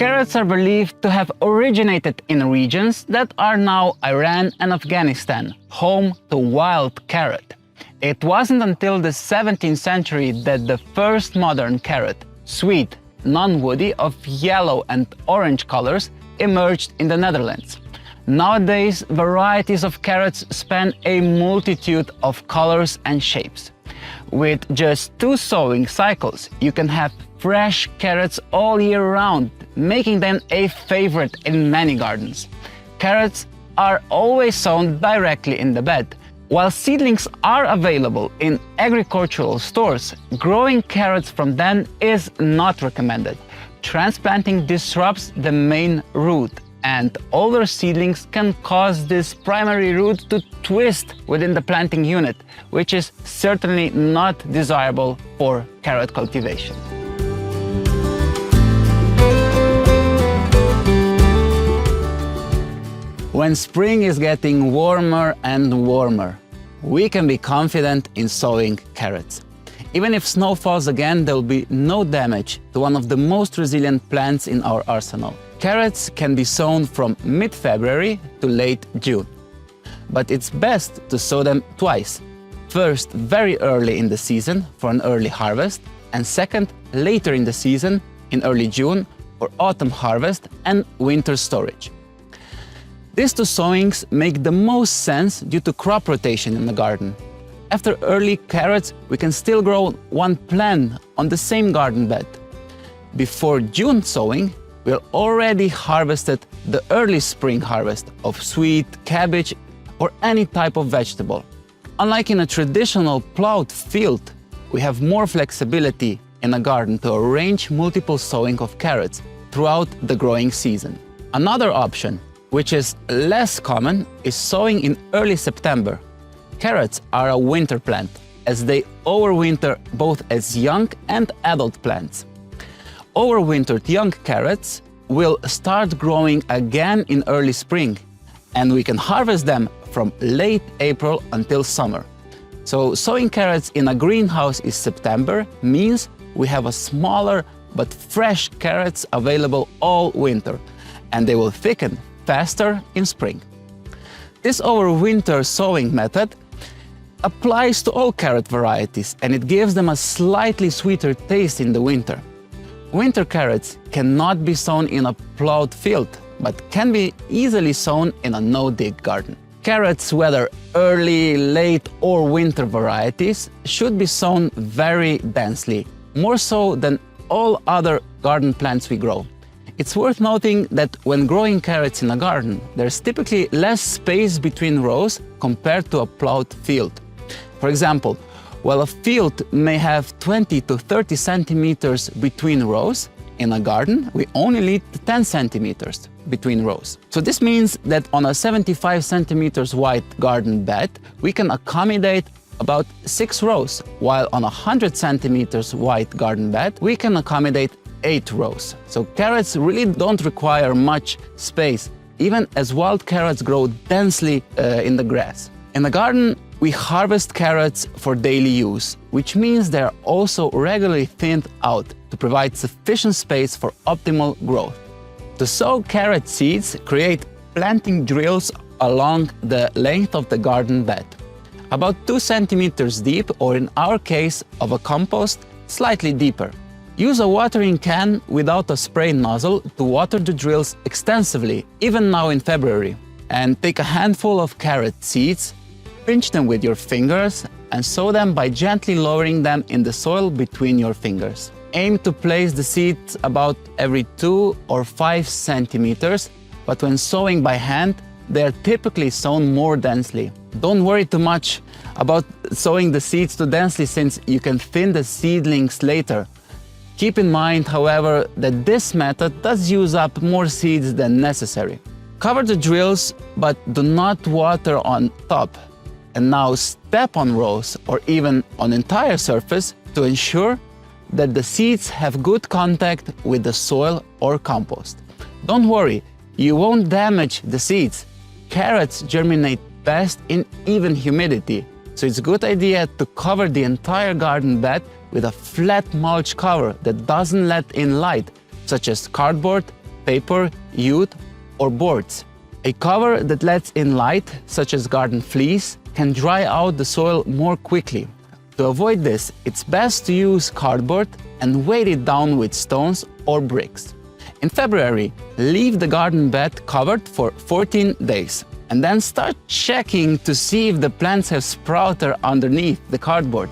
Carrots are believed to have originated in regions that are now Iran and Afghanistan, home to wild carrot. It wasn't until the 17th century that the first modern carrot, sweet, non-woody, of yellow and orange colors, emerged in the Netherlands. Nowadays, varieties of carrots span a multitude of colors and shapes. With just 2 sowing cycles, you can have fresh carrots all year round, making them a favorite in many gardens. Carrots are always sown directly in the bed. While seedlings are available in agricultural stores, growing carrots from them is not recommended. Transplanting disrupts the main root, and older seedlings can cause this primary root to twist within the planting unit, which is certainly not desirable for carrot cultivation. When spring is getting warmer and warmer, we can be confident in sowing carrots. Even if snow falls again, there will be no damage to one of the most resilient plants in our arsenal. Carrots can be sown from mid-February to late June. But it's best to sow them twice. First, very early in the season for an early harvest, and second, later in the season, in early June, for autumn harvest and winter storage. These 2 sowings make the most sense due to crop rotation in the garden. After early carrots, we can still grow 1 plant on the same garden bed. Before June sowing, we'll already harvested the early spring harvest of sweet, cabbage, or any type of vegetable. Unlike in a traditional plowed field, we have more flexibility in a garden to arrange multiple sowing of carrots throughout the growing season. Another option, which is less common, is sowing in early September. Carrots are a winter plant, as they overwinter both as young and adult plants. Overwintered young carrots will start growing again in early spring, and we can harvest them from late April until summer. So sowing carrots in a greenhouse in September means we have a smaller but fresh carrots available all winter, and they will thicken faster in spring. This overwinter sowing method applies to all carrot varieties, and it gives them a slightly sweeter taste in the winter. Winter carrots cannot be sown in a plowed field, but can be easily sown in a no-dig garden. Carrots, whether early, late or winter varieties, should be sown very densely, more so than all other garden plants we grow. It's worth noting that when growing carrots in a garden, there's typically less space between rows compared to a plowed field. For example, while a field may have 20 to 30 centimeters between rows, in a garden we only need 10 centimeters between rows. So this means that on a 75 centimeters wide garden bed, we can accommodate about 6 rows, while on a 100 centimeters wide garden bed, we can accommodate 8 rows. So carrots really don't require much space, even as wild carrots grow densely in the grass. In the garden, we harvest carrots for daily use, which means they are also regularly thinned out to provide sufficient space for optimal growth. To sow carrot seeds, create planting drills along the length of the garden bed, about 2 centimeters deep, or in our case of a compost, slightly deeper. Use a watering can without a spray nozzle to water the drills extensively, even now in February. And take a handful of carrot seeds, pinch them with your fingers, and sow them by gently lowering them in the soil between your fingers. Aim to place the seeds about every 2 or 5 centimeters, but when sowing by hand, they are typically sown more densely. Don't worry too much about sowing the seeds too densely, since you can thin the seedlings later. Keep in mind, however, that this method does use up more seeds than necessary. Cover the drills, but do not water on top. And now step on rows or even on entire surface to ensure that the seeds have good contact with the soil or compost. Don't worry, you won't damage the seeds. Carrots germinate best in even humidity, so it's a good idea to cover the entire garden bed with a flat mulch cover that doesn't let in light, such as cardboard, paper, jute, or boards. A cover that lets in light, such as garden fleece, can dry out the soil more quickly. To avoid this, it's best to use cardboard and weight it down with stones or bricks. In February, leave the garden bed covered for 14 days and then start checking to see if the plants have sprouted underneath the cardboard.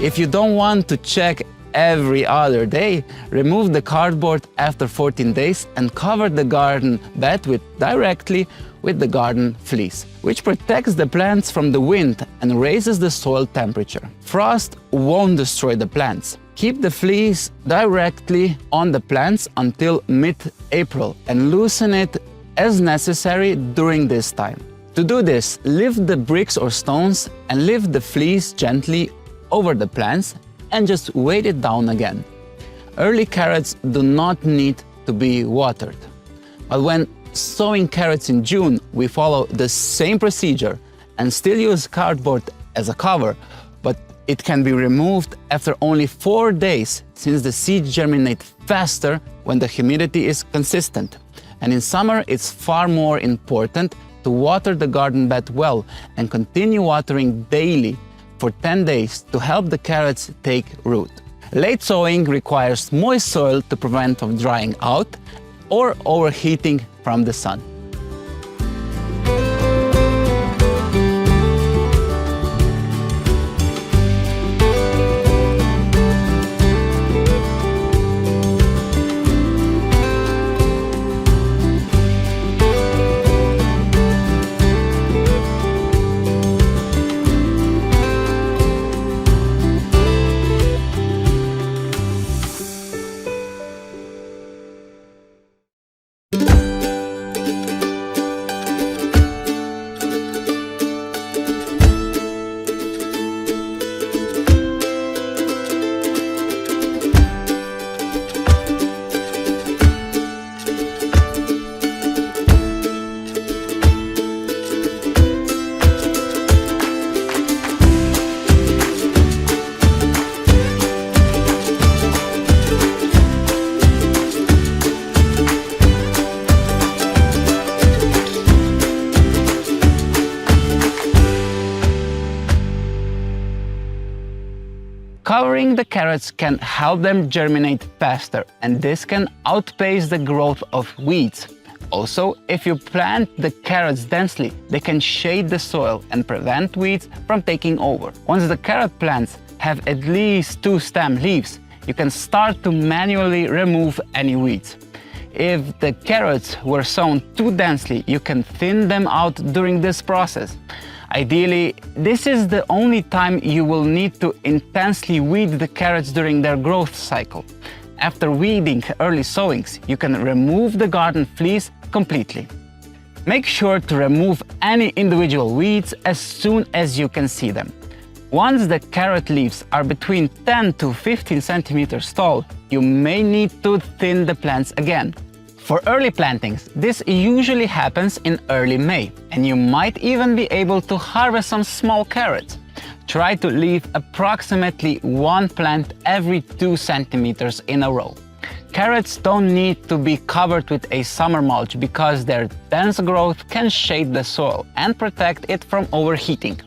If you don't want to check every other day, remove the cardboard after 14 days and cover the garden bed directly with the garden fleece, which protects the plants from the wind and raises the soil temperature. Frost won't destroy the plants. Keep the fleece directly on the plants until mid-April and loosen it as necessary during this time. To do this, lift the bricks or stones and lift the fleece gently over the plants and just weight it down again. Early carrots do not need to be watered. But when sowing carrots in June, we follow the same procedure and still use cardboard as a cover, but it can be removed after only 4 days since the seeds germinate faster when the humidity is consistent. And in summer, it's far more important to water the garden bed well and continue watering daily for 10 days to help the carrots take root. Late sowing requires moist soil to prevent from drying out or overheating from the sun. Covering the carrots can help them germinate faster, and this can outpace the growth of weeds. Also, if you plant the carrots densely, they can shade the soil and prevent weeds from taking over. Once the carrot plants have at least 2 stem leaves, you can start to manually remove any weeds. If the carrots were sown too densely, you can thin them out during this process. Ideally, this is the only time you will need to intensely weed the carrots during their growth cycle. After weeding early sowings, you can remove the garden fleece completely. Make sure to remove any individual weeds as soon as you can see them. Once the carrot leaves are between 10 to 15 centimeters tall, you may need to thin the plants again. For early plantings, this usually happens in early May, and you might even be able to harvest some small carrots. Try to leave approximately 1 plant every 2 centimeters in a row. Carrots don't need to be covered with a summer mulch because their dense growth can shade the soil and protect it from overheating.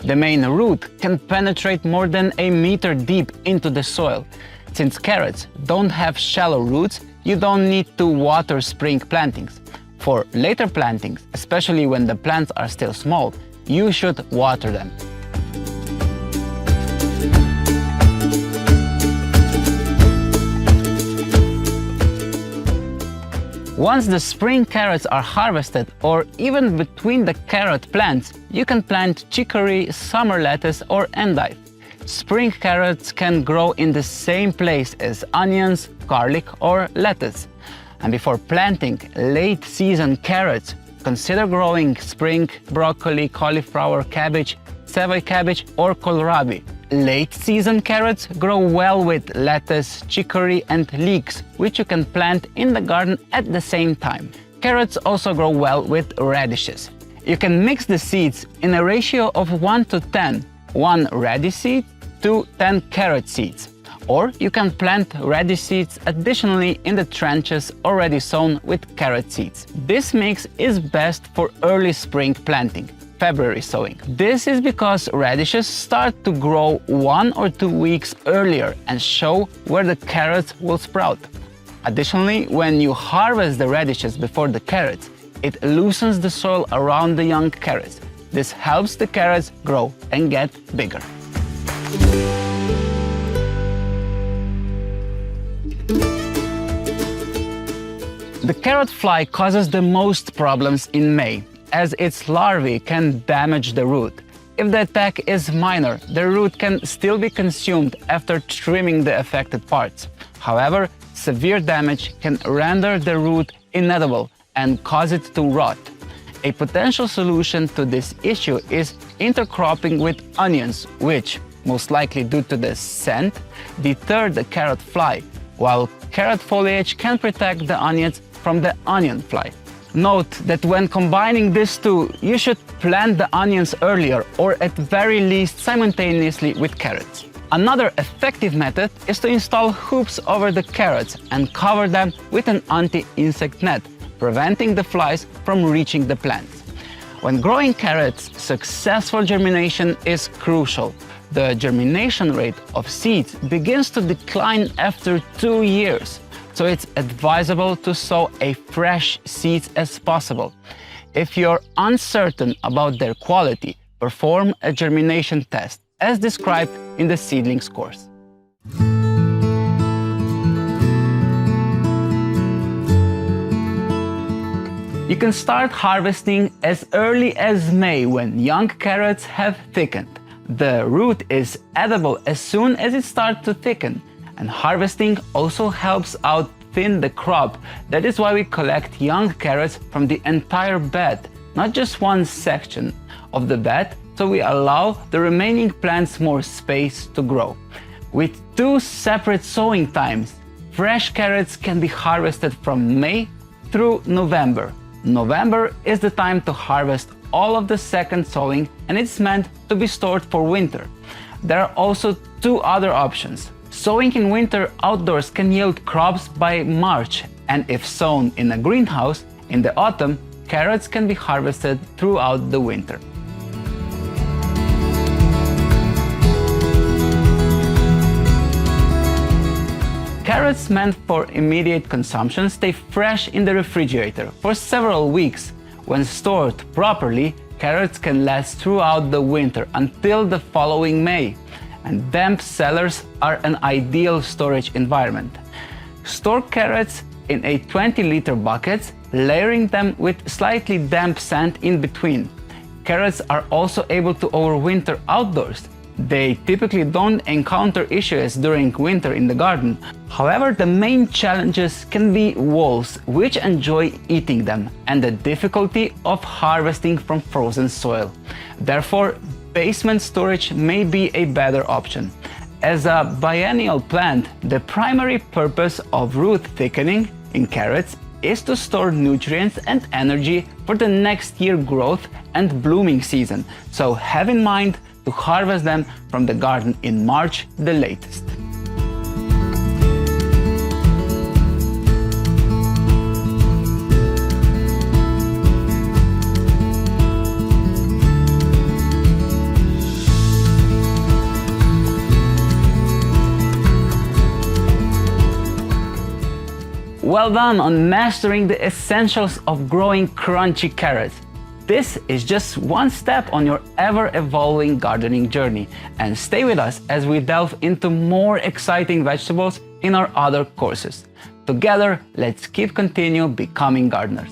The main root can penetrate more than a meter deep into the soil. Since carrots don't have shallow roots, you don't need to water spring plantings. For later plantings, especially when the plants are still small, you should water them. Once the spring carrots are harvested, or even between the carrot plants, you can plant chicory, summer lettuce, or endive. Spring carrots can grow in the same place as onions, garlic, or lettuce. And before planting late-season carrots, consider growing spring broccoli, cauliflower, cabbage, savoy cabbage, or kohlrabi. Late-season carrots grow well with lettuce, chicory, and leeks, which you can plant in the garden at the same time. Carrots also grow well with radishes. You can mix the seeds in a ratio of 1 to 10, 1 radish seed to 10 carrot seeds. Or you can plant radish seeds additionally in the trenches already sown with carrot seeds. This mix is best for early spring planting, February sowing. This is because radishes start to grow 1 or 2 weeks earlier and show where the carrots will sprout. Additionally, when you harvest the radishes before the carrots, it loosens the soil around the young carrots. This helps the carrots grow and get bigger. The carrot fly causes the most problems in May, as its larvae can damage the root. If the attack is minor, the root can still be consumed after trimming the affected parts. However, severe damage can render the root inedible and cause it to rot. A potential solution to this issue is intercropping with onions, which, most likely due to the scent, deter the carrot fly, while carrot foliage can protect the onions from the onion fly. Note that when combining these two, you should plant the onions earlier or at very least simultaneously with carrots. Another effective method is to install hoops over the carrots and cover them with an anti-insect net, preventing the flies from reaching the plants. When growing carrots, successful germination is crucial. The germination rate of seeds begins to decline after 2 years, so it's advisable to sow a fresh seeds as possible. If you're uncertain about their quality, perform a germination test, as described in the seedlings course. You can start harvesting as early as May when young carrots have thickened. The root is edible as soon as it starts to thicken, and harvesting also helps out thin the crop. That is why we collect young carrots from the entire bed, not just one section of the bed, so we allow the remaining plants more space to grow. With 2 separate sowing times, fresh carrots can be harvested from May through November. November is the time to harvest all of the second sowing, and it's meant to be stored for winter. There are also 2 other options. Sowing in winter outdoors can yield crops by March, and if sown in a greenhouse in the autumn, carrots can be harvested throughout the winter. Carrots meant for immediate consumption stay fresh in the refrigerator for several weeks. When stored properly, carrots can last throughout the winter until the following May, and damp cellars are an ideal storage environment. Store carrots in a 20-liter bucket, layering them with slightly damp sand in between. Carrots are also able to overwinter outdoors. They typically don't encounter issues during winter in the garden. However, the main challenges can be wolves, which enjoy eating them, and the difficulty of harvesting from frozen soil. Therefore, basement storage may be a better option. As a biennial plant, the primary purpose of root thickening in carrots is to store nutrients and energy for the next year growth and blooming season. So have in mind to harvest them from the garden in March, the latest. Well done on mastering the essentials of growing crunchy carrots. This is just one step on your ever-evolving gardening journey, and stay with us as we delve into more exciting vegetables in our other courses. Together, let's continue becoming gardeners.